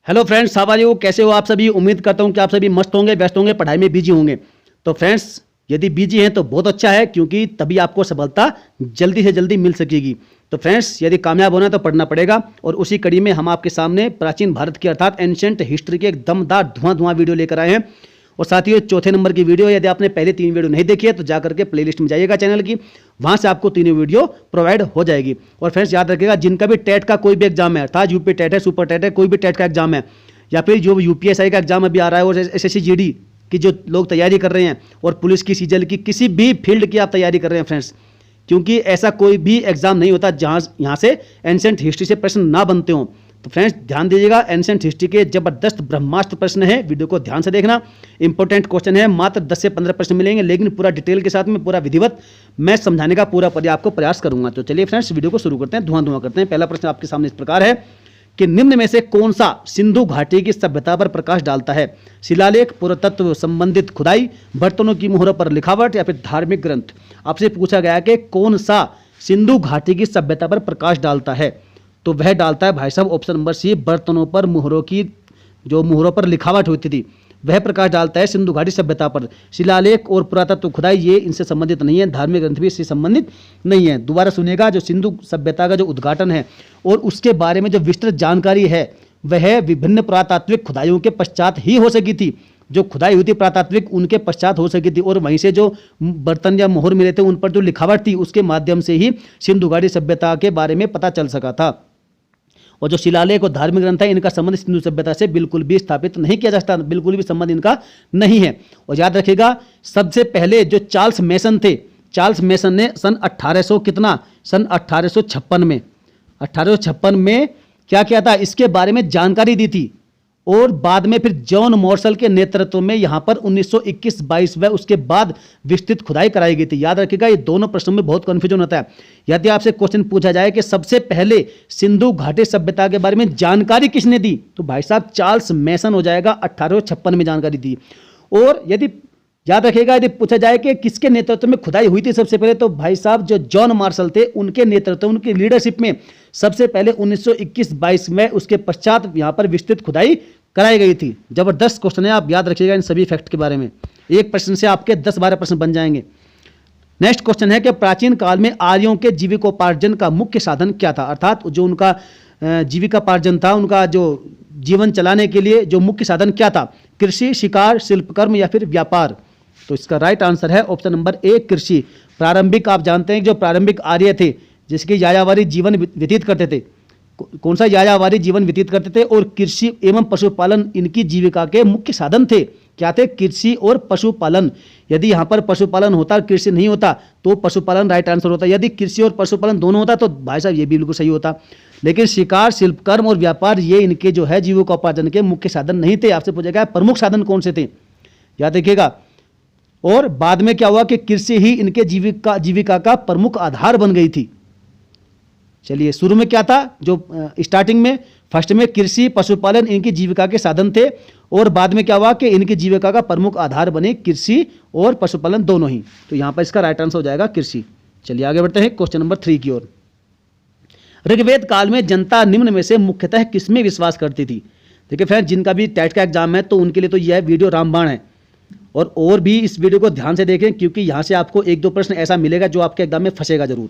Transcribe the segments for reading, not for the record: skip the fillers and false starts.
Hello friends, how are you? कैसे हो आप सभी? उम्मीद करता हूं कि आप सभी मस्त होंगे, व्यस्त होंगे, पढ़ाई में बिजी होंगे। तो फ्रेंड्स, यदि बिजी हैं तो बहुत अच्छा है, क्योंकि तभी आपको सफलता जल्दी से जल्दी मिल सकेगी। तो फ्रेंड्स, यदि कामयाब होना है तो पढ़ना पड़ेगा, और उसी कड़ी में हम आपके सामने प्राचीन भारत की अर्थात एंशिएंट हिस्ट्री के एक दमदार धुआं वीडियो लेकर आए हैं। और साथ ही चौथे नंबर की वीडियो, यदि आपने पहले 3 वीडियो नहीं देखी है तो जाकर के प्लेलिस्ट में जाइएगा चैनल की, वहां से आपको तीनों वीडियो प्रोवाइड हो जाएगी। और फ्रेंड्स, याद रखिएगा, जिनका भी टेट का कोई भी एग्जाम है, अर्थात यूपी टेट है, सुपर टेट है, कोई भी टेट का एग्जाम है, या फिर जो यूपीएसआई का एग्जाम अभी आ रहा है, और एसएससी जीडी की जो लोग तैयारी कर रहे हैं, और पुलिस की, सीजल की, किसी भी फील्ड की आप तैयारी कर रहे हैं फ्रेंड्स, क्योंकि ऐसा कोई भी एग्जाम नहीं होता जहां यहाँ से एंशिएंट हिस्ट्री से प्रश्न ना बनते हों। तो फ्रेंड्स, ध्यान दीजिएगा, एंशिएंट हिस्ट्री के जबरदस्त ब्रह्मास्त्र प्रश्न है, वीडियो को ध्यान से देखना। इंपॉर्टेंट क्वेश्चन है, मात्र 10 से 15 प्रश्न मिलेंगे, लेकिन पूरा डिटेल के साथ में, पूरा विधिवत मैं समझाने का पूरा आपको प्रयास करूंगा। तो चलिए फ्रेंड्स, वीडियो को शुरू करते हैं, धुआं करते हैं। पहला प्रश्न आपके सामने इस प्रकार है कि निम्न में से कौन सा सिंधु घाटी की सभ्यता पर प्रकाश डालता है? शिलालेख, पुरातत्व संबंधित खुदाई, बर्तनों की मोहरों पर लिखावट, या फिर धार्मिक ग्रंथ? आपसे पूछा गया कि कौन सा सिंधु घाटी की सभ्यता पर प्रकाश डालता है, तो वह डालता है भाई साहब ऑप्शन नंबर सी, बर्तनों पर मोहरों की, जो मोहरों पर लिखावट होती थी, वह प्रकाश डालता है सिंधु घाटी सभ्यता पर। शिलालेख और पुरातत्व खुदाई ये इनसे संबंधित नहीं है, धार्मिक ग्रंथ भी इससे संबंधित नहीं है। दोबारा सुनिएगा, जो सिंधु सभ्यता का जो उद्घाटन है और उसके बारे में जो विस्तृत जानकारी है, वह विभिन्न पुरातात्विक खुदाइयों के पश्चात ही हो सकी थी। जो खुदाई हुई थी पुरातात्विक, उनके पश्चात हो सकी थी, और वहीं से जो बर्तन या मोहर मिले थे, उन पर जो लिखावट थी, उसके माध्यम से ही सिंधु घाटी सभ्यता के बारे में पता चल सका था। और जो शिलालेख और धार्मिक ग्रंथ है, इनका संबंध सिंधु सभ्यता से बिल्कुल भी स्थापित नहीं किया जा सकता, बिल्कुल भी संबंध इनका नहीं है। और याद रखिएगा, सबसे पहले जो चार्ल्स मेसन थे, चार्ल्स मेसन ने सन 1856 में क्या किया था, इसके बारे में जानकारी दी थी। और बाद में फिर जॉन मॉर्सल के नेतृत्व में यहां पर 1921-22 व उसके बाद विस्तृत खुदाई कराई गई थी। याद रखिएगा, ये दोनों प्रश्नों में बहुत कंफ्यूजन होता है। यदि आपसे क्वेश्चन पूछा जाए कि सबसे पहले सिंधु घाटी सभ्यता के बारे में जानकारी किसने दी, तो भाई साहब चार्ल्स मेसन हो जाएगा, 1856 में जानकारी दी। और यदि याद रखिएगा, यदि पूछा जाए कि किसके नेतृत्व में खुदाई हुई थी सबसे पहले, तो भाई साहब जो जॉन मार्शल थे, उनके नेतृत्व, उनकी लीडरशिप में सबसे पहले 1921-22 में, उसके पश्चात यहां पर विस्तृत खुदाई कराई गई थी। जबरदस्त क्वेश्चन है, आप याद रखिएगा इन सभी फैक्ट के बारे में। एक प्रश्न से आपके 10-12 प्रश्न बन जाएंगे। नेक्स्ट क्वेश्चन है कि प्राचीन काल में आर्यों के जीविकोपार्जन का मुख्य साधन क्या था? अर्थात जो उनका जीविकापार्जन था, उनका जो जीवन चलाने के लिए जो मुख्य साधन क्या था? कृषि, शिकार, शिल्पकर्म, या फिर व्यापार? तो इसका राइट आंसर है ऑप्शन नंबर ए, कृषि। प्रारंभिक, आप जानते हैं जो प्रारंभिक आर्य थे, जिसके यायावारी जीवन व्यतीत करते थे, कौन सा यायावारी जीवन व्यतीत करते थे, और कृषि एवं पशुपालन इनकी जीविका के मुख्य साधन थे। क्या थे? कृषि और पशुपालन। यदि यहाँ पर पशुपालन होता, कृषि नहीं होता, तो पशुपालन राइट आंसर होता। यदि कृषि और पशुपालन दोनों होता तो भाई साहब ये भी बिल्कुल सही होता। लेकिन शिकार, शिल्पकर्म और व्यापार ये इनके जो है जीविकोपार्जन के मुख्य साधन नहीं थे। आपसे पूछा गया प्रमुख साधन कौन से थे, याद रखिएगा। और बाद में क्या हुआ कि कृषि ही इनके जीविका का प्रमुख आधार बन गई थी। चलिए, शुरू में क्या था, जो स्टार्टिंग में फर्स्ट में कृषि, पशुपालन इनकी जीविका के साधन थे, और बाद में क्या हुआ कि इनकी जीविका का प्रमुख आधार बने कृषि और पशुपालन दोनों ही। तो यहां पर इसका राइट आंसर हो जाएगा कृषि। चलिए आगे बढ़ते हैं क्वेश्चन नंबर 3 की ओर। ऋग्वेद काल में जनता निम्न में से मुख्यतः किसमें विश्वास करती थी? देखिए फ्रेंड्स, जिनका भी टेट का एग्जाम है तो उनके लिए तो यह वीडियो रामबाण है, और भी इस वीडियो को ध्यान से देखें, क्योंकि यहां से आपको 1-2 प्रश्न ऐसा मिलेगा जो आपके एग्जाम में फंसेगा जरूर।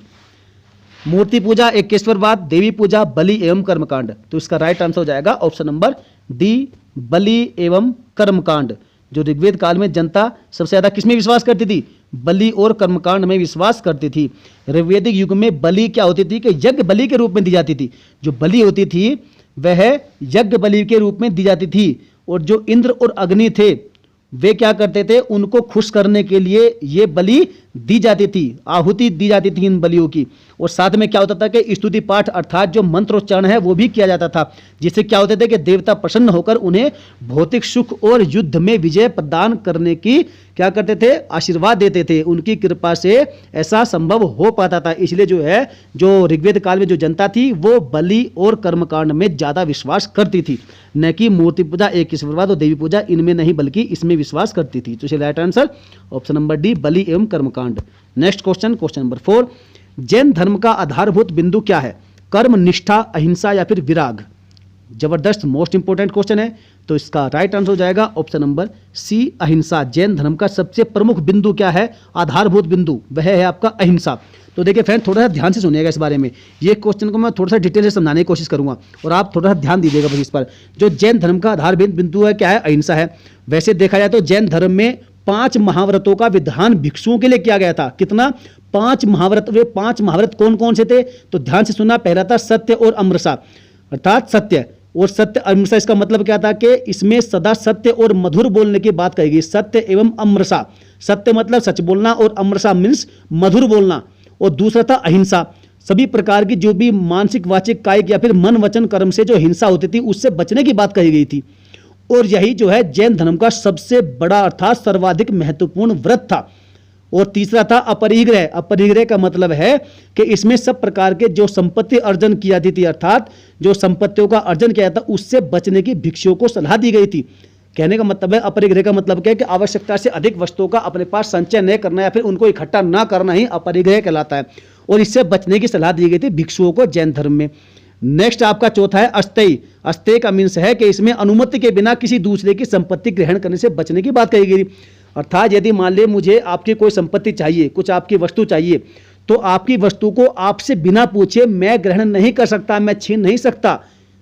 मूर्ति पूजा, एकेश्वरवाद, देवी पूजा, बलि एवं कर्मकांड? तो इसका राइट आंसर हो जाएगा ऑप्शन नंबर डी, बलि एवं कर्मकांड। जो ऋग्वेद काल में जनता सबसे ज्यादा किसमें विश्वास करती थी? बलि और कर्मकांड में विश्वास करती थी। ऋग्वेदिक युग में बलि क्या होती थी कि यज्ञ बलि के रूप में दी जाती थी। जो बलि होती थी वह यज्ञ बलि के रूप में दी जाती थी, और जो इंद्र और अग्नि थे वे क्या करते थे, उनको खुश करने के लिए ये बलि दी जाती थी, आहुति दी जाती थी इन बलियों की। और साथ में क्या होता था कि स्तुति पाठ अर्थात जो मंत्रोच्चारण है वो भी किया जाता था, जिससे क्या होते थे कि देवता प्रसन्न होकर उन्हें भौतिक सुख और युद्ध में विजय प्रदान करने की क्या करते थे, आशीर्वाद देते थे। उनकी कृपा से ऐसा संभव हो पाता था। इसलिए जो है, जो ऋग्वेद काल में जो जनता थी वो बलि और कर्मकांड में ज्यादा विश्वास करती थी, न कि मूर्ति पूजा, एकेश्वरवाद और देवी पूजा इनमें नहीं, बल्कि इसमें विश्वास करती थी। तो right answer option number D, बलि एवं कर्मकांड। Next question, question number 4। जैन धर्म का आधारभूत बिंदु क्या है? कर्म, निष्ठा, अहिंसा, या फिर विराग? जबरदस्त, मोस्ट इंपोर्टेंट क्वेश्चन है। तो इसका राइट आंसर हो जाएगा ऑप्शन नंबर सी, अहिंसा। जैन धर्म का सबसे प्रमुख बिंदु क्या है, आधारभूत बिंदु, वह है आपका अहिंसा। तो देखिए फ्रेंड, थोड़ा सा ध्यान से सुनिएगा इस बारे में, ये क्वेश्चन को मैं थोड़ा सा डिटेल से समझाने की कोशिश करूंगा और आप थोड़ा सा ध्यान दीजिएगा बस इस पर। जो जैन धर्म का आधारभूत बिंदु है क्या है, अहिंसा है। वैसे देखा जाए तो जैन धर्म में 5 महाव्रतों का विधान भिक्षुओं के लिए किया गया था। कितना, 5 महाव्रत। वे 5 महाव्रत कौन कौन से थे, तो ध्यान से सुनना। पहला था सत्य और अमृषा, अर्थात सत्य और सत्य अमृषा। इसका मतलब क्या था कि इसमें सदा सत्य और मधुर बोलने की बात कही गई, सत्य एवं अमृषा। सत्य मतलब सच बोलना और अमृषा मीन्स मधुर बोलना। और दूसरा था अहिंसा, सभी प्रकार की जो भी मानसिक, वाचिक, कायिक या फिर मन वचन कर्म से जो हिंसा होती थी उससे बचने की बात कही गई थी। और यही जो है जैन धर्म का सबसे बड़ा अर्थात सर्वाधिक महत्वपूर्ण व्रत था। और तीसरा था अपरिग्रह। अपरिग्रह का मतलब है कि इसमें सब प्रकार के जो संपत्ति अर्जन की जाती थी, अर्थात जो संपत्तियों का अर्जन किया था उससे बचने की भिक्षुओं को सलाह दी गई थी। कहने का मतलब है, अपरिग्रह का मतलब क्या है कि आवश्यकता से अधिक वस्तुओं का अपने पास संचय न करना या फिर उनको इकट्ठा ना करना ही अपरिग्रह कहलाता है। और इससे बचने की सलाह दी गई थी भिक्षुओं को जैन धर्म में। नेक्स्ट आपका चौथा है अस्थेय। अस्थेय का मीन्स है कि इसमें अनुमति के बिना किसी दूसरे की संपत्ति ग्रहण करने से बचने की बात कही गई। अर्थात यदि मान ले मुझे आपकी कोई संपत्ति चाहिए, कुछ आपकी वस्तु चाहिए, तो आपकी वस्तु को आपसे बिना पूछे मैं ग्रहण नहीं कर सकता, मैं छीन नहीं सकता।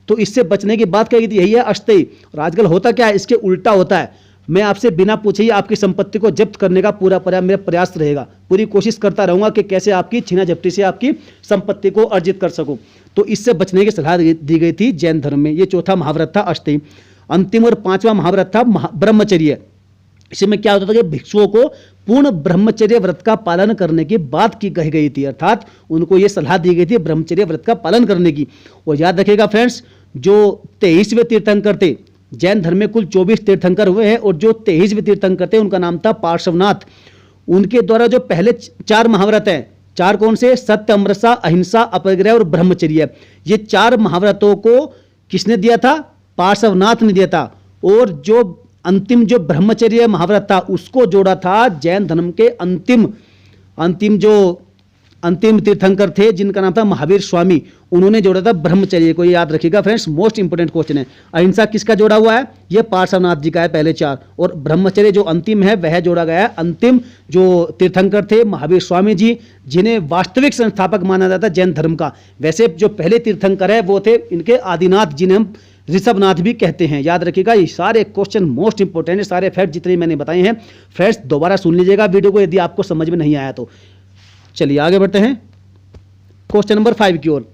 तो इससे बचने की बात कही गई, यही है अस्थेय। और आजकल होता क्या है, इसके उल्टा होता है। मैं आपसे बिना पूछे ही आपकी संपत्ति को जब्त करने का पूरा मेरा प्रयास रहेगा, पूरी कोशिश करता रहूंगा कि कैसे आपकी छीना झपटी से आपकी संपत्ति को अर्जित कर सकूं। तो इससे बचने की सलाह दी गई थी जैन धर्म में। ये चौथा महाव्रत था अस्थेय। अंतिम और 5वां महाव्रत था ब्रह्मचर्य। इसमें क्या होता था कि भिक्षुओं को पूर्ण ब्रह्मचर्य व्रत का पालन करने की बात की कही गई थी, अर्थात उनको यह सलाह दी गई थी ब्रह्मचर्य व्रत का पालन करने की। और याद रखिएगा फ्रेंड्स, जो 23वें तीर्थंकर थे, जैन धर्म में कुल 24 तीर्थंकर हुए हैं और जो 23वें तीर्थंकर थे उनका नाम था पार्श्वनाथ। उनके द्वारा जो पहले 4 महाव्रत हैं, 4 कौन से, सत्य, अमृषा, अहिंसा, अपरिग्रह और ब्रह्मचर्य, ये 4 महाव्रतों को किसने दिया था, पार्श्वनाथ ने दिया था। और जो अंतिम जो ब्रह्मचर्य महाव्रत था उसको जोड़ा था जैन धर्म के अंतिम तीर्थंकर थे जिनका नाम था महावीर स्वामी, उन्होंने जोड़ा था ब्रह्मचर्य को। ये याद रखिएगा फ्रेंड्स, मोस्ट इंपोर्टेंट क्वेश्चन है। अहिंसा किसका जोड़ा हुआ है, ये पार्श्वनाथ जी का है पहले 4। और ब्रह्मचर्य जो अंतिम है वह जोड़ा गया है अंतिम जो तीर्थंकर थे महावीर स्वामी जी, जिन्हें वास्तविक संस्थापक माना जाता है जैन धर्म का। वैसे जो पहले तीर्थंकर है वो थे इनके आदिनाथ, जिन्हें हम ऋषभनाथ भी कहते हैं। याद रखिएगा, ये सारे क्वेश्चन मोस्ट इंपोर्टेंट है, सारे फैक्ट जितने मैंने बताए हैं फ्रेंड्स दोबारा सुन लीजिएगा वीडियो को यदि आपको समझ में नहीं आया तो। चलिए आगे बढ़ते हैं क्वेश्चन नंबर 5 की ओर।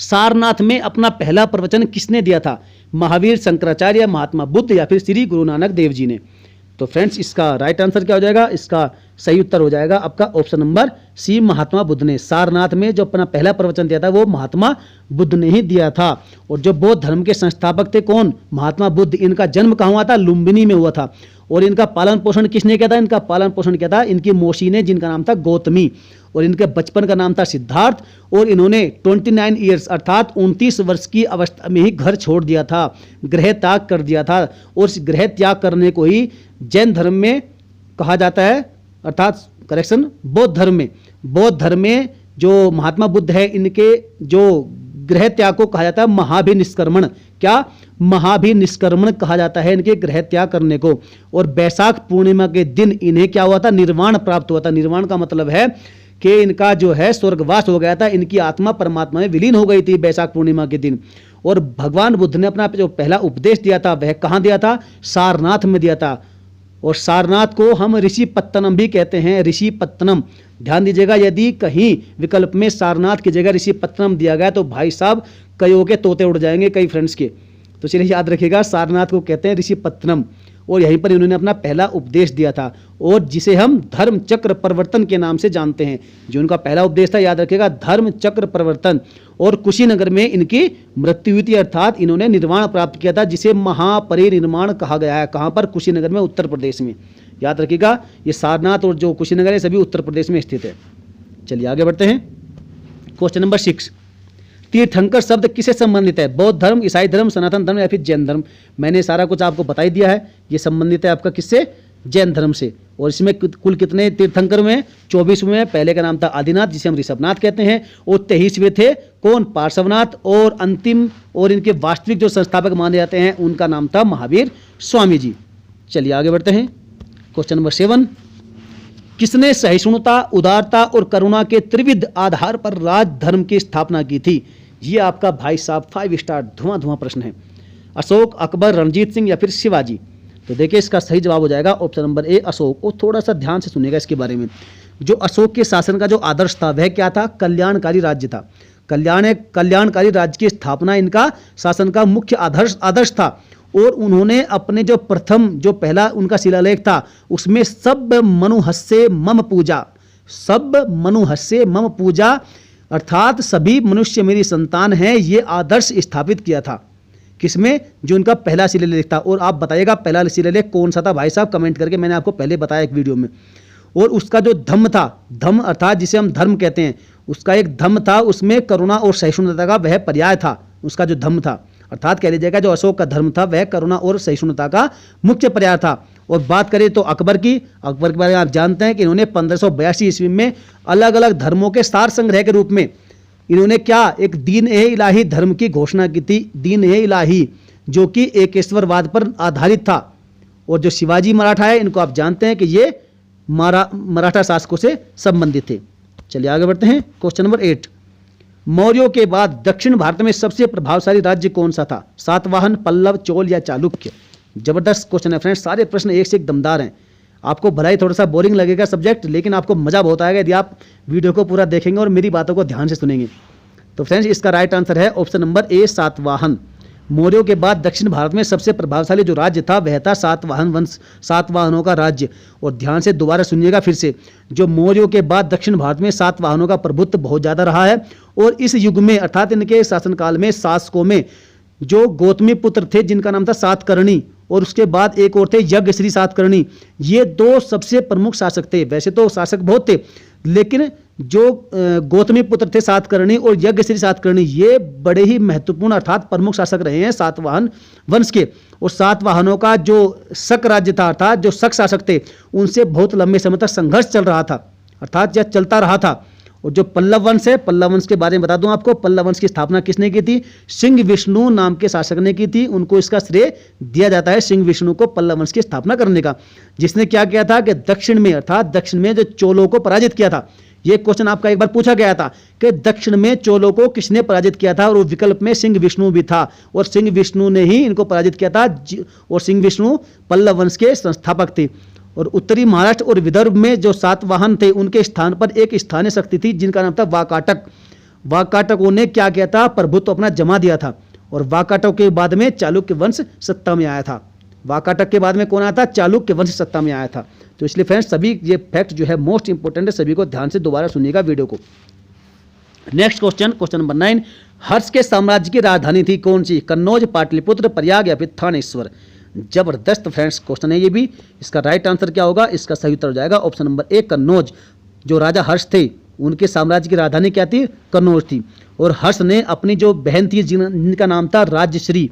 सारनाथ में अपना पहला प्रवचन किसने दिया था, महावीर, शंकराचार्य, महात्मा बुद्ध या फिर श्री गुरु नानक देव जी ने। तो फ्रेंड्स इसका राइट आंसर क्या हो जाएगा, इसका सही उत्तर हो जाएगा आपका option number C, Mahatma Buddha ने। सारनाथ में जो अपना पहला प्रवचन दिया था वो महात्मा बुद्ध ने ही दिया था। और जो बौद्ध धर्म के संस्थापक थे कौन, महात्मा बुद्ध। इनका जन्म कहाँ हुआ था, लुम्बिनी में हुआ था। और इनका पालन पोषण किसने किया था, इनका पालन पोषण किया था इनकी मौसी ने, जिनका नाम था गौतमी। और इनके बचपन का नाम था सिद्धार्थ। और इन्होंने 29 ईयर्स अर्थात 29 वर्ष की अवस्था में ही घर छोड़ दिया था, गृह त्याग कर दिया था। और इस गृह त्याग करने को ही जैन धर्म में कहा जाता है, अर्थात करेक्शन बौद्ध धर्म में जो महात्मा बुद्ध है इनके जो गृह त्याग को कहा जाता है महाभिनिष्क्रमण। क्या, महाभिनिष्क्रमण कहा जाता है इनके गृह त्याग करने को। और बैसाख पूर्णिमा के दिन इन्हें क्या हुआ था, निर्वाण प्राप्त हुआ था। निर्वाण का मतलब है कि इनका जो है स्वर्गवास हो गया था, इनकी आत्मा परमात्मा में विलीन हो गई थी बैसाख पूर्णिमा के दिन। और भगवान बुद्ध ने अपना जो पहला उपदेश दिया था वह कहाँ दिया था, सारनाथ में दिया था। और सारनाथ को हम ऋषि पत्तनम भी कहते हैं, ऋषि पत्तनम। ध्यान दीजिएगा, यदि कहीं विकल्प में सारनाथ की जगह ऋषि पत्तनम दिया गया तो भाई साहब कईयों के तोते उड़ जाएंगे, कई फ्रेंड्स के। तो चलिए याद रखिएगा, सारनाथ को कहते हैं ऋषि पत्तनम। और यहीं पर इन्होंने अपना पहला उपदेश दिया था, और जिसे हम धर्म चक्र प्रवर्तन के नाम से जानते हैं। जो उनका पहला उपदेश था, याद रखिएगा, धर्म चक्र प्रवर्तन। और कुशीनगर में इनकी मृत्यु हुई थी, अर्थात इन्होंने निर्वाण प्राप्त किया था, जिसे महापरिनिर्वाण कहा गया है। कहाँ पर, कुशीनगर में, उत्तर प्रदेश में। याद रखिएगा, ये सारनाथ और जो कुशीनगर है सभी उत्तर प्रदेश में स्थित है। चलिए आगे बढ़ते हैं क्वेश्चन नंबर 6। तीर्थंकर शब्द किससे संबंधित है, बौद्ध धर्म, ईसाई धर्म, सनातन धर्म या फिर जैन धर्म। मैंने सारा कुछ आपको बता ही दिया है, ये संबंधित है आपका किससे, जैन धर्म से। और इसमें कुल कितने तीर्थंकर हुए हैं? 24 हुए हैं। पहले का नाम था आदिनाथ, जिसे हम ऋषभनाथ कहते हैं, और 23वें थे कौन? पार्श्वनाथ। और अंतिम और इनके वास्तविक जो संस्थापक माने जाते हैं उनका नाम था महावीर स्वामी जी। चलिए आगे बढ़ते हैं। क्वेश्चन नंबर 7, किसने सहिष्णुता, उदारता और करुणा के त्रिविध आधार पर राज धर्म की स्थापना की थी? ये आपका भाई साहब 5 स्टार धुआं प्रश्न है। अशोक, अकबर, रणजीत सिंह या फिर शिवाजी? तो देखिए इसका सही जवाब हो जाएगा ऑप्शन नंबर ए, अशोक। और थोड़ा सा ध्यान से सुनिएगा इसके बारे में। जो अशोक के शासन का जो आदर्श था वह क्या था? कल्याणकारी राज्य था। कल्याणकारी राज्य की स्थापना इनका शासन का मुख्य आदर्श था। और उन्होंने अपने जो पहला उनका शिलालेख था उसमें सब मनुहस्य मम पूजा अर्थात सभी मनुष्य मेरी संतान है, ये आदर्श स्थापित किया था। किसमें? जो उनका पहला शिलालेख था। और आप बताइएगा पहला शिलालेख कौन सा था भाई साहब, कमेंट करके। मैंने आपको पहले बताया एक वीडियो में। और उसका जो धम्म था, धम्म अर्थात जिसे हम धर्म कहते हैं, उसका एक धम्म था, उसमें करुणा और सहिष्णुता का वह पर्याय था। उसका जो धम्म था अर्थात कह लीजिएगा जो अशोक का धर्म था वह करुणा और सहिष्णुता का मुख्य पर्याय था। और बात करें तो अकबर के बारे में आप जानते हैं कि इन्होंने 1582 ईस्वी में अलग अलग धर्मों के सार संग्रह के रूप में इन्होंने क्या एक दीन ए इलाही धर्म की घोषणा की थी। दीन ए इलाही जो कि एकेश्वरवाद पर आधारित था। और जो शिवाजी मराठा है इनको आप जानते हैं कि ये मराठा शासकों से संबंधित थे। चलिए आगे बढ़ते हैं। क्वेश्चन नंबर 8, मौर्यों के बाद दक्षिण भारत में सबसे प्रभावशाली राज्य कौन सा था? सातवाहन, पल्लव, चोल या चालुक्य? जबरदस्त क्वेश्चन है फ्रेंड्स, सारे प्रश्न एक से एक दमदार हैं। आपको भला ही थोड़ा सा बोरिंग लगेगा सब्जेक्ट, लेकिन आपको मजा बहुत आएगा यदि आप वीडियो को पूरा देखेंगे और मेरी बातों को ध्यान से सुनेंगे। तो फ्रेंड्स इसका राइट आंसर है ऑप्शन नंबर ए, सातवाहन। मौर्यों के बाद दक्षिण भारत में सबसे प्रभावशाली जो राज्य था वह था सातवाहन वंश, सातवाहनों का राज्य। और ध्यान से दोबारा सुनिएगा फिर से, जो मौर्यों के बाद दक्षिण भारत में सातवाहनों का प्रभुत्व बहुत ज़्यादा रहा है। और इस युग में अर्थात इनके शासनकाल में शासकों में जो गौतमी पुत्र थे जिनका नाम था सातकर्णी, और उसके बाद एक और थे यज्ञश्री सातकर्णी, ये 2 सबसे प्रमुख शासक थे। वैसे तो शासक बहुत थे, लेकिन जो गौतमी पुत्र थे सातकर्णी और यज्ञश्री सातकर्णी, ये बड़े ही महत्वपूर्ण अर्थात प्रमुख शासक रहे हैं सातवाहन वंश के। और सातवाहनों का जो शक राज्य था अर्थात जो शक शासक थे उनसे बहुत लंबे समय तक संघर्ष चल रहा था, अर्थात यह चलता रहा था। और जो पल्लव वंश है, पल्लव वंश के बारे में बता दूं आपको, पल्लव वंश की स्थापना किसने की थी? सिंह विष्णु नाम के शासक ने की थी। उनको इसका श्रेय दिया जाता है, सिंह विष्णु को पल्लव वंश की स्थापना करने का, जिसने क्या किया था कि दक्षिण में अर्थात दक्षिण में जो चोलों को पराजित किया था। ये क्वेश्चन आपका एक बार पूछा गया था कि दक्षिण में चोलों को किसने पराजित किया था, और विकल्प में सिंह विष्णु भी था, और सिंह विष्णु ने ही इनको पराजित किया था। और सिंह विष्णु पल्लव वंश के संस्थापक थे। और उत्तरी महाराष्ट्र और विदर्भ में जो सातवाहन थे उनके स्थान पर एक स्थानीय शक्ति थी जिनका नाम था वाकाटक। वाकाटकों ने क्या किया था? प्रभुत्व अपना जमा दिया था। और वाकाटक के बाद में चालुक्य वंश सत्ता में आया था। वाकाटक के बाद में कौन आया था? चालुक्य वंश सत्ता में आया था। तो इसलिए फ्रेंड्स सभी ये फैक्ट जो है मोस्ट इंपोर्टेंट है, सभी को ध्यान से दोबारा सुनिएगा वीडियो को। नेक्स्ट क्वेश्चन, क्वेश्चन नंबर 9, हर्ष के साम्राज्य की राजधानी थी कौन सी? कन्नौज, पाटलिपुत्र, प्रयाग या फिर थानेश्वर? जबरदस्त फ्रेंड्स क्वेश्चन है ये भी। इसका राइट आंसर क्या होगा? इसका सही उत्तर हो जाएगा ऑप्शन नंबर ए, कन्नौज। जो राजा हर्ष थे उनके साम्राज्य की राजधानी क्या थी? कन्नौज थी। और हर्ष ने अपनी जो बहन थी जिनका नाम था राजश्री,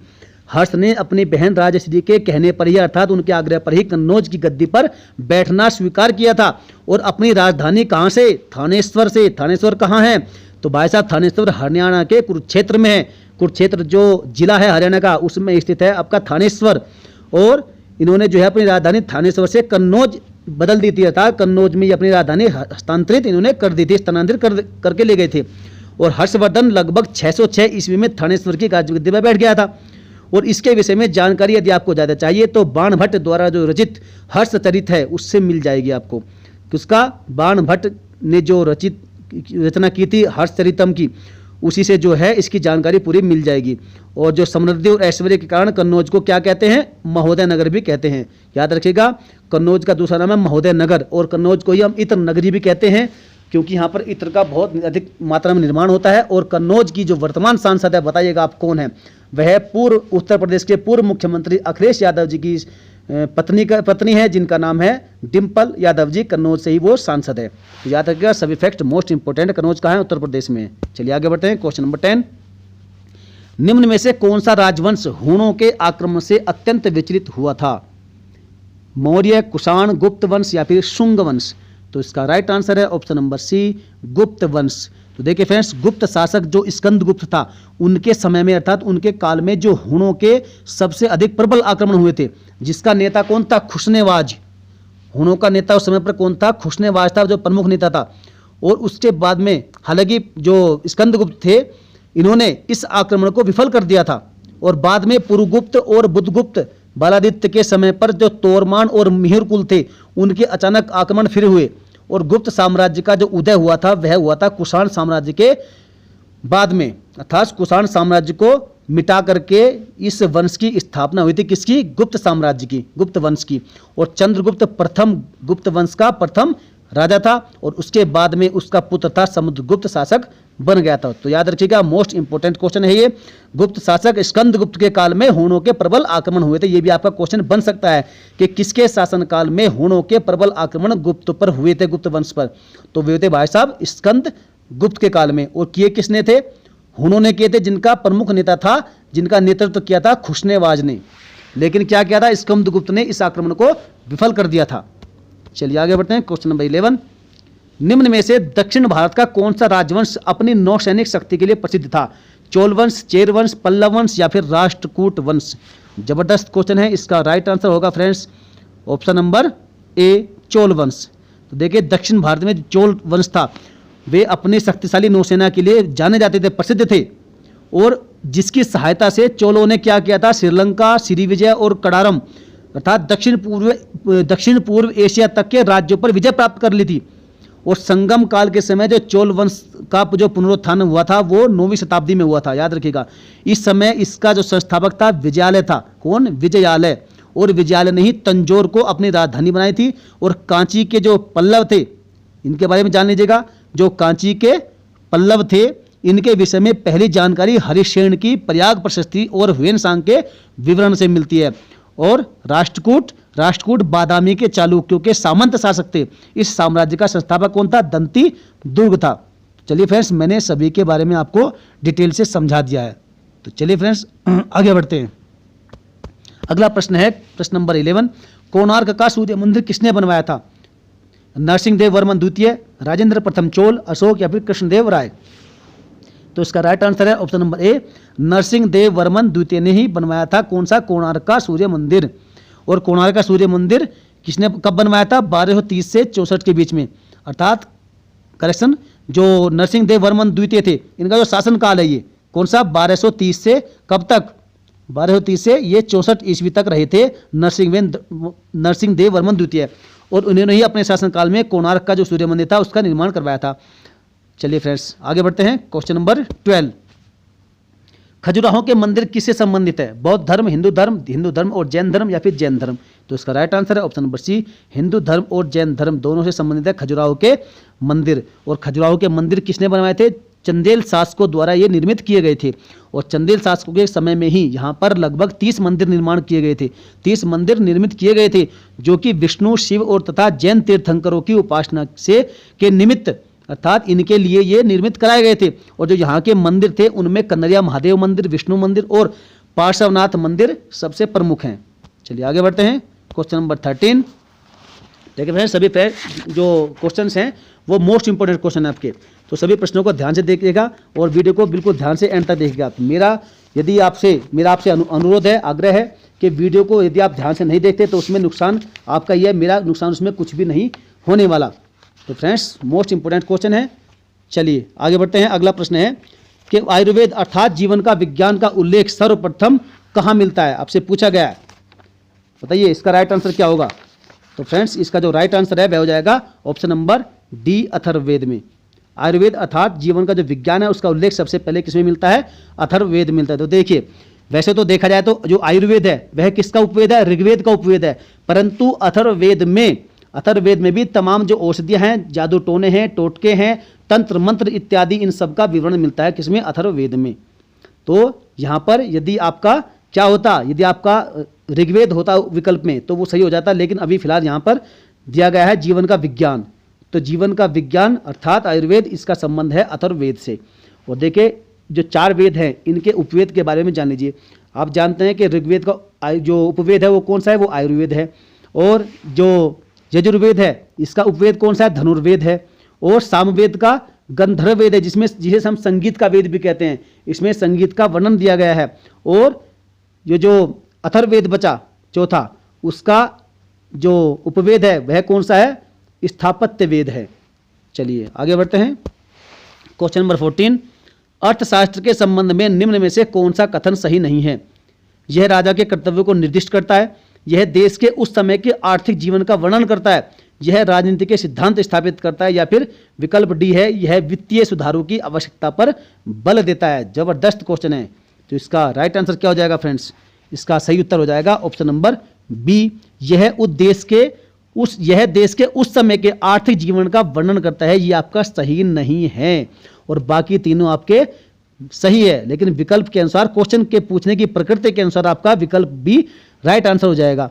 हर्ष ने अपनी बहन राजश्री के कहने पर ही अर्थात उनके आग्रह पर ही कन्नौज की गद्दी पर बैठना स्वीकार किया था। और अपनी राजधानी कहाँ से? थानेश्वर से। थानेश्वर कहाँ है? तो भाई साहब थानेश्वर हरियाणा के कुरुक्षेत्र में है। कुरुक्षेत्र जो जिला है हरियाणा का उसमें स्थित है आपका थानेश्वर। और इन्होंने जो है अपनी राजधानी थानेश्वर से कन्नौज बदल दी थी, अर्थात कन्नौज में अपनी राजधानी हस्तांतरित इन्होंने कर दी थी, स्थानांतरित करके ले गए थे। और हर्षवर्धन लगभग 606 ईस्वी में थानेश्वर की राजगद्दी पर बैठ गया था। और इसके विषय में जानकारी यदि आपको ज़्यादा चाहिए तो बाणभट्ट द्वारा जो रचित हर्षचरित है उससे मिल जाएगी आपको। उसका बाणभट्ट ने जो रचना की थी हर्षचरितम की, उसी से जो है इसकी जानकारी पूरी मिल जाएगी। और जो समृद्धि और ऐश्वर्य के कारण कन्नौज को क्या कहते हैं? महोदय नगर भी कहते हैं। याद रखिएगा, कन्नौज का दूसरा नाम है महोदय नगर। और कन्नौज को ही हम इत्र नगरी भी कहते हैं क्योंकि यहाँ पर इत्र का बहुत अधिक मात्रा में निर्माण होता है। और कन्नौज की जो वर्तमान सांसद है, बताइएगा आप कौन है? वह पूर्व उत्तर प्रदेश के पूर्व मुख्यमंत्री अखिलेश यादव जी की पत्नी है जिनका नाम है डिम्पल यादव जी। कन्नौज से ही वो सांसद है। तो याद रखिएगा सभी फैक्ट मोस्ट इंपोर्टेंट। कन्नौज कहाँ है? उत्तर प्रदेश में। चलिए आगे बढ़ते हैं। क्वेश्चन नंबर 10, निम्न में से कौन सा राजवंश हूणों के आक्रमण से अत्यंत विचलित हुआ था? मौर्य, कुषाण, गुप्त वंश या फिर शुंग वंश? तो इसका राइट आंसर है ऑप्शन नंबर सी, गुप्त वंश। तो देखिए फ्रेंड्स, गुप्त शासक जो स्कंदगुप्त था, उनके समय में अर्थात उनके काल में जो हुणों के सबसे अधिक प्रबल आक्रमण हुए थे, जिसका नेता कौन था? खुशनेवाज। हुणों का नेता उस समय पर कौन था? खुशनेवाज था, जो प्रमुख नेता था। और उसके बाद में हालांकि जो स्कंदगुप्त थे, इन्होंने इस आक्रमण को विफल कर दिया था। और बाद में पुरुगुप्त और बुधगुप्त बालादित्य के समय पर जो तोरमान और मिहिर कुल थे, उनके अचानक आक्रमण फिर हुए और गुप्त साम्राज्य का जो उदय हुआ था वह हुआ था कुषाण साम्राज्य के बाद में। अर्थात कुषाण साम्राज्य को मिटा करके इस वंश की स्थापना हुई थी। किसकी? गुप्त साम्राज्य की, गुप्त वंश की। और चंद्रगुप्त प्रथम गुप्त वंश का प्रथम राजा था और उसके बाद में उसका पुत्र था समुद्रगुप्त शासक बन गया था। तो याद रखिएगा, मोस्ट इंपोर्टेंट क्वेश्चन है ये। गुप्त शासक स्कंदगुप्त के काल में हुणों के प्रबल आक्रमण हुए थे। ये भी आपका क्वेश्चन बन सकता है कि किसके शासन काल में हुणों के प्रबल आक्रमण गुप्त पर हुए थे, गुप्त वंश पर? तो वे थे भाई साहब स्कंदगुप्त के काल में। और किए किसने थे? हुणों ने किए थे, जिनका प्रमुख नेता था, जिनका नेतृत्व किया था खुशनेवाज ने। लेकिन क्या किया था? स्कंदगुप्त ने इस आक्रमण को विफल कर दिया था। चलिए आगे बढ़ते हैं। क्वेश्चन नंबर 11, निम्न में से दक्षिण भारत का कौन सा राजवंश अपनी नौसैनिक शक्ति के लिए प्रसिद्ध था? चोल वंश, चेर वंश, पल्लव वंश या फिर राष्ट्रकूट वंश? जबरदस्त क्वेश्चन है। इसका राइट आंसर होगा फ्रेंड्स ऑप्शन नंबर ए, चोल वंश। तो देखिए, दक्षिण भारत में चोल वंश था, वे अपनी शक्तिशाली नौसेना के लिए जाने जाते थे, प्रसिद्ध थे। और जिसकी सहायता से चोलों ने क्या किया था? श्रीलंका, श्रीविजय और कडारम अर्थात दक्षिण पूर्व एशिया तक के राज्यों पर विजय प्राप्त कर ली थी। और संगम काल के समय जो चोल वंश का जो पुनरुत्थान हुआ था वो 9वीं शताब्दी में हुआ था, याद रखिएगा। इस समय इसका जो संस्थापक था विजयालय था। कौन? विजयालय। और विजयालय ने ही तंजौर को अपनी राजधानी बनाई थी। और कांची के जो पल्लव थे, इनके बारे में जान लीजिएगा। जो कांची के पल्लव थे, इनके विषय में पहली जानकारी हरिशेन की प्रयाग प्रशस्ति और ह्वेनसांग के विवरण से मिलती है। और राष्ट्रकूट बादामी के चालुक्यों के सामंत शासक थे। इस साम्राज्य का संस्थापक कौन था? दंती दुर्ग था। चलिए फ्रेंड्स, मैंने सभी के बारे में आपको डिटेल से समझा दिया है। तो चलिए फ्रेंड्स आगे बढ़ते हैं। अगला प्रश्न है प्रश्न नंबर 11, कोणार्क का सूर्य मंदिर किसने बनवाया था? नरसिंहदेव वर्मन द्वितीय, राजेंद्र प्रथम चोल, अशोक या फिर कृष्णदेव राय? तो इसका राइट आंसर है option number A, Narasimhadev Varman द्वितीय ने ही बनवाया था। कौन सा? कोणार्क का सूर्य मंदिर। और कोणार्क का सूर्य मंदिर किसने कब बनवाया था? 1230 से 64 के बीच में। अर्थात करेक्शन, जो नरसिंहदेव वर्मन द्वितीय थे, इनका जो शासन काल है ये कौन सा? 1230 से कब तक? 1230 से ये 64 ईस्वी तक रहे थे नरसिंहदेव वर्मन द्वितीय। और उन्होंने ही अपने शासनकाल में कोणार्क का जो सूर्य मंदिर था उसका निर्माण करवाया था। चलिए फ्रेंड्स आगे बढ़ते हैं। क्वेश्चन नंबर 12, खजुराहो के मंदिर किससे संबंधित है? बौद्ध धर्म, हिंदू धर्म और जैन धर्म या फिर जैन धर्म? तो इसका राइट आंसर है ऑप्शन नंबर सी, हिंदू धर्म और जैन धर्म दोनों से संबंधित है खजुराहो के मंदिर। और खजुराहो के मंदिर किसने बनवाए थे? चंदेल शासकों द्वारा ये निर्मित किए गए थे। और चंदेल शासकों के समय में ही यहाँ पर लगभग 30 मंदिर निर्माण किए गए थे। 30 मंदिर निर्मित किए गए थे, जो कि विष्णु, शिव और तथा जैन तीर्थंकरों की उपासना से के निमित्त अर्थात इनके लिए ये निर्मित कराए गए थे। और जो यहाँ के मंदिर थे उनमें कन्हैया महादेव मंदिर, विष्णु मंदिर और पार्श्वनाथ मंदिर सबसे प्रमुख हैं। चलिए आगे बढ़ते हैं। क्वेश्चन नंबर 13, देखिए फ्रेंड्स सभी जो क्वेश्चंस हैं वो मोस्ट इंपोर्टेंट क्वेश्चन है आपके, तो सभी प्रश्नों को ध्यान से देखिएगा और वीडियो को बिल्कुल ध्यान से एंड तक देखिएगा। तो मेरा आपसे अनुरोध है, आग्रह है कि वीडियो को यदि आप ध्यान से नहीं देखते तो उसमें नुकसान आपका ही है, मेरा नुकसान उसमें कुछ भी नहीं होने वाला। तो फ्रेंड्स मोस्ट इंपोर्टेंट क्वेश्चन है। चलिए आगे बढ़ते हैं। अगला प्रश्न है कि आयुर्वेद अर्थात जीवन का विज्ञान का उल्लेख सर्वप्रथम कहाँ मिलता है? आपसे पूछा गया है, बताइए इसका राइट आंसर क्या होगा? तो फ्रेंड्स इसका जो राइट आंसर है वह हो जाएगा ऑप्शन नंबर डी, अथर्ववेद में। आयुर्वेद अर्थात जीवन का जो विज्ञान है उसका उल्लेख सबसे पहले किसमें मिलता है? अथर्ववेद मिलता है। तो देखिए वैसे तो देखा जाए तो जो आयुर्वेद है वह किसका उपवेद है? ऋग्वेद का उपवेद है। परंतु अथर्ववेद में भी तमाम जो औषधियां हैं, जादू टोने हैं, टोटके हैं, तंत्र मंत्र इत्यादि इन सब का विवरण मिलता है किसमें? अथर्ववेद में। तो यहाँ पर यदि आपका क्या होता, यदि आपका ऋग्वेद होता विकल्प में तो वो सही हो जाता, लेकिन अभी फिलहाल यहाँ पर दिया गया है जीवन का विज्ञान। तो जीवन का विज्ञान अर्थात आयुर्वेद, इसका संबंध है अथर्ववेद से। और देखिए जो 4 वेद हैं इनके उपवेद के बारे में जान लीजिए। आप जानते हैं कि ऋग्वेद का जो उपवेद है वो कौन सा है? वो आयुर्वेद है। और जो यजुर्वेद है इसका उपवेद कौन सा है? धनुर्वेद है। और सामवेद का गंधर्व वेद है, जिसे हम संगीत का वेद भी कहते हैं, इसमें संगीत का वर्णन दिया गया है। और ये जो अथर्ववेद बचा चौथा, उसका जो उपवेद है वह कौन सा है? स्थापत्य वेद है। चलिए आगे बढ़ते हैं। क्वेश्चन नंबर 14, अर्थशास्त्र के संबंध में निम्न में से कौन सा कथन सही नहीं है? यह राजा के कर्तव्यों को निर्दिष्ट करता है, यह देश के उस समय के आर्थिक जीवन का वर्णन करता है, यह राजनीति के सिद्धांत स्थापित करता है, या फिर विकल्प डी है, यह वित्तीय सुधारों की आवश्यकता पर बल देता है। जबरदस्त क्वेश्चन है। तो इसका राइट आंसर क्या हो जाएगा फ्रेंड्स? इसका सही उत्तर हो जाएगा ऑप्शन नंबर बी, यह देश के उस समय के आर्थिक जीवन का वर्णन करता है। ये आपका सही नहीं है और बाकी तीनों आपके सही है, लेकिन विकल्प के अनुसार, क्वेश्चन के पूछने की प्रकृति के अनुसार आपका विकल्प बी राइट आंसर हो जाएगा।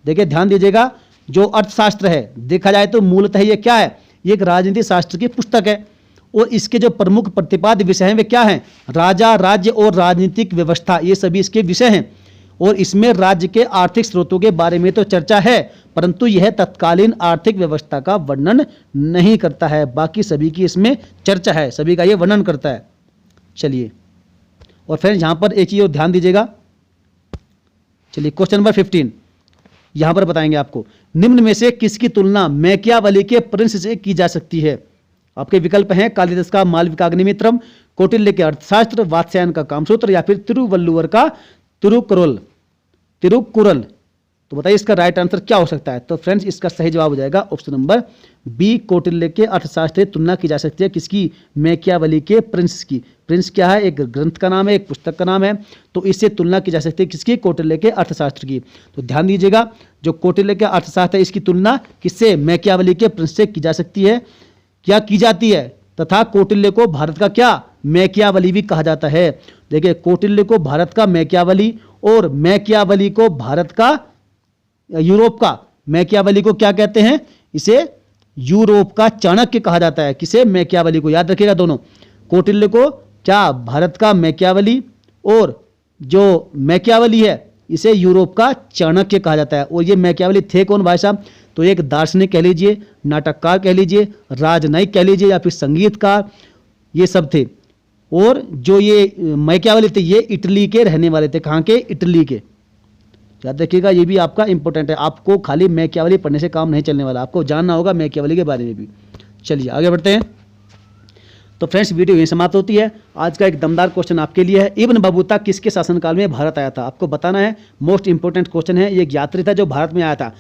देखिए ध्यान दीजिएगा, जो अर्थशास्त्र है देखा जाए तो मूलतः ये क्या है? ये एक राजनीति शास्त्र की पुस्तक है और इसके जो प्रमुख प्रतिपाद्य विषय हैं वे क्या हैं? राजा, राज्य और राजनीतिक व्यवस्था, ये सभी इसके विषय हैं। और इसमें राज्य के आर्थिक स्रोतों के बारे में तो चर्चा है, परंतु यह तत्कालीन आर्थिक व्यवस्था का वर्णन नहीं करता है। बाकी सभी की इसमें चर्चा है, सभी का ये वर्णन करता है। चलिए, और फ्रेंड्स यहाँ पर एक चीज और ध्यान दीजिएगा। चलिए क्वेश्चन नंबर 15 यहां पर बताएंगे आपको, निम्न में से किसकी तुलना मैकियावली के प्रिंस से की जा सकती है? आपके विकल्प हैं कालिदास का मालविकाग्निमित्रम, कौटिल्य के अर्थशास्त्र, वात्स्यायन का कामसूत्र, या फिर तिरुवल्लुवर का तिरुकुरल। तो बताइए इसका राइट आंसर क्या हो सकता है? तो फ्रेंड्स इसका सही जवाब हो जाएगा ऑप्शन नंबर बी, कौटिल्य के अर्थशास्त्र से तुलना की जा सकती है। किसकी? मैकियावली के प्रिंस की। प्रिंस क्या है? एक ग्रंथ का नाम है, एक पुस्तक का नाम है। तो इससे तुलना की जा सकती है किसकी? कौटिल्य के अर्थशास्त्र की। तो ध्यान दीजिएगा, जो कौटिल्य के अर्थशास्त्र है इसकी तुलना किससे? मैकियावली के प्रिंस से की जा सकती है, क्या की जाती है। तथा कौटिल्य को भारत का क्या? मैकियावली भी कहा जाता है। देखिए, कौटिल्य को भारत का मैकियावली और मैकियावली को भारत का, यूरोप का, मैकियावली को क्या कहते हैं? इसे यूरोप का चाणक्य कहा जाता है। किसे? मैकियावली को। याद रखिएगा दोनों, कौटिल्य को क्या? भारत का मैकियावली, और जो मैकियावली है इसे यूरोप का चाणक्य कहा जाता है। और ये मैकियावली थे कौन भाई साहब? तो एक दार्शनिक कह लीजिए, नाटककार कह लीजिए, राजनयिक कह लीजिए, या फिर संगीतकार, ये सब थे। और जो ये मैकियावली थे ये इटली के रहने वाले थे। कहाँ के? इटली के। याद रखिएगा, ये भी आपका इंपॉर्टेंट है। आपको खाली मैकियावली पढ़ने से काम नहीं चलने वाला, आपको जानना होगा मैकियावली के बारे में भी। चलिए आगे बढ़ते हैं। तो फ्रेंड्स वीडियो यहीं समाप्त होती है। आज का एक दमदार क्वेश्चन आपके लिए है, इब्न बतूता किसके शासनकाल में भारत आया था? आपको बताना है, मोस्ट इंपोर्टेंट क्वेश्चन है। ये एक यात्री था जो भारत में आया था,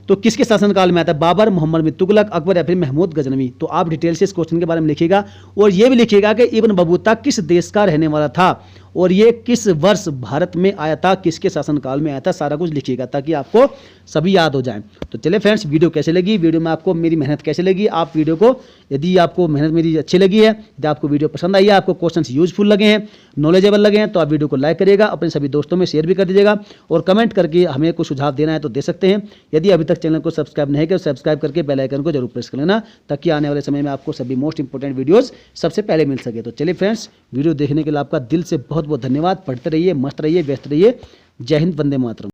तो किसके शासनकाल में आया था? बाबर, मोहम्मद बिन तुगलक, अकबर, या फिर महमूद गजनवी। तो आप डिटेल से इस क्वेश्चन के बारे में लिखिएगा और ये भी लिखिएगा कि इब्न बतूता किस देश का रहने वाला था और ये किस वर्ष भारत में आया था, किसके शासनकाल में आया था, सारा कुछ लिखिएगा ताकि आपको सभी याद हो जाए। तो चलिए फ्रेंड्स, वीडियो कैसे लगी, वीडियो में आपको मेरी मेहनत कैसे लगी, आप वीडियो को, यदि आपको मेहनत मेरी अच्छी लगी है, यदि आपको वीडियो पसंद आई है, आपको क्वेश्चन यूजफुल लगे हैं, नॉलेजेबल लगे हैं, तो आप वीडियो को लाइक करिएगा, अपने सभी दोस्तों में शेयर भी कर दीजिएगा और कमेंट करके हमें कुछ सुझाव देना है तो दे सकते हैं। यदि अभी तक चैनल को सब्सक्राइब नहीं किया तो सब्सक्राइब करके बेल आइकन को जरूर प्रेस कर लेना ताकि आने वाले समय में आपको सभी मोस्ट इंपोर्टेंट वीडियोस सबसे पहले मिल सके। तो चलिए फ्रेंड्स, वीडियो देखने के लिए आपका दिल से बहुत बहुत धन्यवाद। पढ़ते रहिए, मस्त रहिए, व्यस्त रहिए। जय हिंद, वंदे मातरम।